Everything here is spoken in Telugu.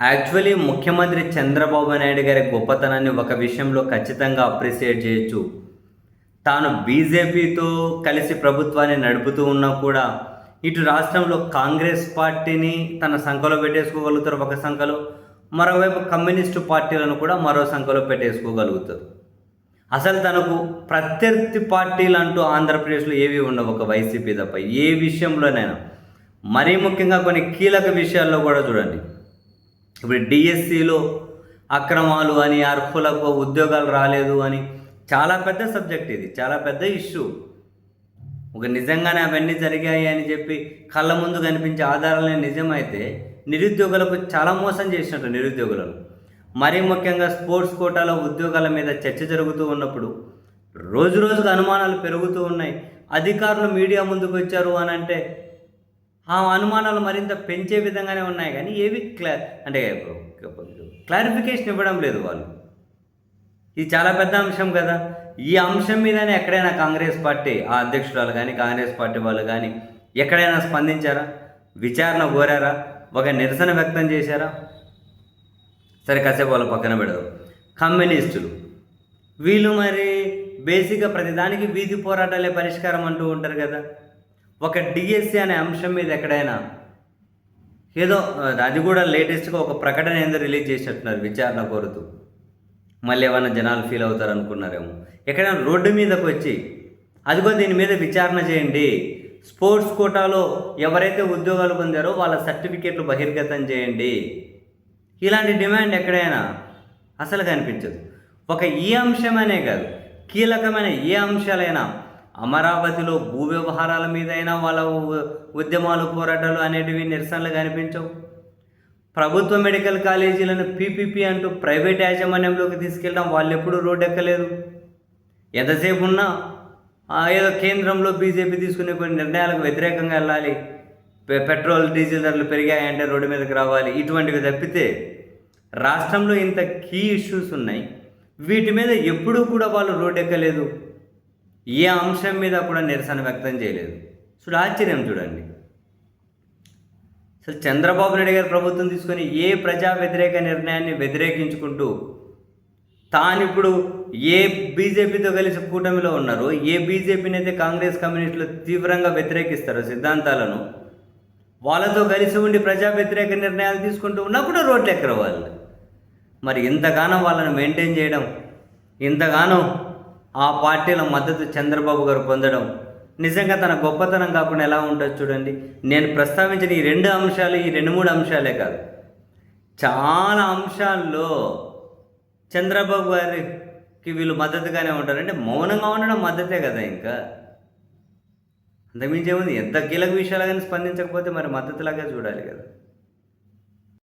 యాక్చువల్లీ ముఖ్యమంత్రి చంద్రబాబు నాయుడు గారి గొప్పతనాన్ని ఒక విషయంలో ఖచ్చితంగా అప్రిషియేట్ చేయొచ్చు. తాను బీజేపీతో కలిసి ప్రభుత్వాన్ని నడుపుతూ ఉన్నా కూడా ఇటు రాష్ట్రంలో కాంగ్రెస్ పార్టీని తన సంఖలో పెట్టేసుకోగలుగుతారు ఒక సంఖలో, మరోవైపు కమ్యూనిస్టు పార్టీలను కూడా మరో సంఖలో పెట్టేసుకోగలుగుతారు. అసలు తనకు ప్రత్యర్థి పార్టీలు అంటూ ఆంధ్రప్రదేశ్లో ఏవి ఉండవు ఒక వైసీపీ తప్ప. ఏ విషయంలోనైనా, మరీ ముఖ్యంగా కొన్ని కీలక విషయాల్లో కూడా చూడండి. ఇప్పుడు డిఎస్సిలో అక్రమాలు అని, అర్హులకు ఉద్యోగాలు రాలేదు అని చాలా పెద్ద సబ్జెక్ట్, ఇది చాలా పెద్ద ఇష్యూ. ఒక నిజంగానే అవన్నీ జరిగాయి అని చెప్పి కళ్ళ ముందు కనిపించే ఆధారాలనే నిజమైతే నిరుద్యోగులకు చాలా మోసం చేసినట్టు నిరుద్యోగులను. మరీ ముఖ్యంగా స్పోర్ట్స్ కోటాలో ఉద్యోగాల మీద చర్చ జరుగుతూ ఉన్నప్పుడు రోజు రోజుకు అనుమానాలు పెరుగుతూ ఉన్నాయి. అధికారులు మీడియా ముందుకు వచ్చారు అని అంటే ఆ అనుమానాలు మరింత పెంచే విధంగానే ఉన్నాయి, కానీ ఏవి క్లారిఫికేషన్ ఇవ్వడం లేదు వాళ్ళు. ఇది చాలా పెద్ద అంశం కదా. ఈ అంశం మీదనే ఎక్కడైనా కాంగ్రెస్ పార్టీ ఆ అధ్యక్షురాలు కానీ కాంగ్రెస్ పార్టీ వాళ్ళు కానీ ఎక్కడైనా స్పందించారా? విచారణ కోరారా? ఒక నిరసన వ్యక్తం చేశారా? సరే, కాసేపు వాళ్ళు పక్కన పెడదాం. కమ్యూనిస్టులు వీళ్ళు మరి బేసిక్గా ప్రతిదానికి వీధి పోరాటాలే పరిష్కారం అంటూ ఉంటారు కదా. ఒక డిఎస్సి అనే అంశం మీద ఎక్కడైనా ఏదో, అది కూడా లేటెస్ట్గా ఒక ప్రకటన ఏందో రిలీజ్ చేసినట్టున్నారు విచారణ కోరుతూ. మళ్ళీ ఏమైనా జనాలు ఫీల్ అవుతారు అనుకున్నారేమో. ఎక్కడైనా రోడ్డు మీదకి వచ్చి అదిగో దీని మీద విచారణ చేయండి, స్పోర్ట్స్ కోటాలో ఎవరైతే ఉద్యోగాలు పొందారో వాళ్ళ సర్టిఫికేట్లు బహిర్గతం చేయండి, ఇలాంటి డిమాండ్ ఎక్కడైనా అసలు కనిపించదు. ఒక ఈ అంశమనే కాదు, కీలకమైన ఏ అంశాలైనా, అమరావతిలో భూ వ్యవహారాల మీదైనా వాళ్ళ ఉద్యమాలు పోరాటాలు అనేటివి నిరసనలు కనిపించవు. ప్రభుత్వ మెడికల్ కాలేజీలను పీపీపీ అంటూ ప్రైవేట్ యాజమాన్యంలోకి తీసుకెళ్ళడం వాళ్ళు ఎప్పుడూ రోడ్డు ఎక్కలేదు. ఎంతసేపు ఉన్నా ఏదో కేంద్రంలో బీజేపీ తీసుకునే కొన్ని నిర్ణయాలకు వ్యతిరేకంగా వెళ్ళాలి, పెట్రోల్ డీజిల్ ధరలు పెరిగాయంటే రోడ్డు మీదకి రావాలి, ఇటువంటివి తప్పితే రాష్ట్రంలో ఇంత కీ ఇష్యూస్ ఉన్నాయి, వీటి మీద ఎప్పుడూ కూడా వాళ్ళు రోడ్డు ఎక్కలేదు. ఏ అంశం మీద కూడా నిరసన వ్యక్తం చేయలేదు. ఆశ్చర్యం చూడండి. అసలు చంద్రబాబు నాయుడు గారి ప్రభుత్వం తీసుకొని ఏ ప్రజా వ్యతిరేక నిర్ణయాన్ని వ్యతిరేకించుకుంటూ తాను ఇప్పుడు ఏ బీజేపీతో కలిసి కూటమిలో ఉన్నారో, ఏ బీజేపీని అయితే కాంగ్రెస్ కమ్యూనిస్టులు తీవ్రంగా వ్యతిరేకిస్తారో సిద్ధాంతాలను, వాళ్ళతో కలిసి ఉండి ప్రజా వ్యతిరేక నిర్ణయాలు తీసుకుంటూ ఉన్నప్పుడు రోడ్లు ఎక్కరు వాళ్ళు. మరి ఇంతగానో వాళ్ళని మెయింటైన్ చేయడం, ఇంతగానో ఆ పార్టీల మద్దతు చంద్రబాబు గారు పొందడం నిజంగా తన గొప్పతనం కాకుండా ఎలా ఉంటుంది చూడండి. నేను ప్రస్తావించిన ఈ రెండు అంశాలు, ఈ 2-3 అంశాలే కాదు, చాలా అంశాల్లో చంద్రబాబు గారికి వీళ్ళు మద్దతుగానే ఉంటారు. అంటే మౌనంగా ఉండడం మద్దతే కదా, ఇంకా అంతకుమించి ఏముంది. ఎంత కీలక విషయాలు కానీ స్పందించకపోతే మరి మద్దతులాగా చూడాలి కదా.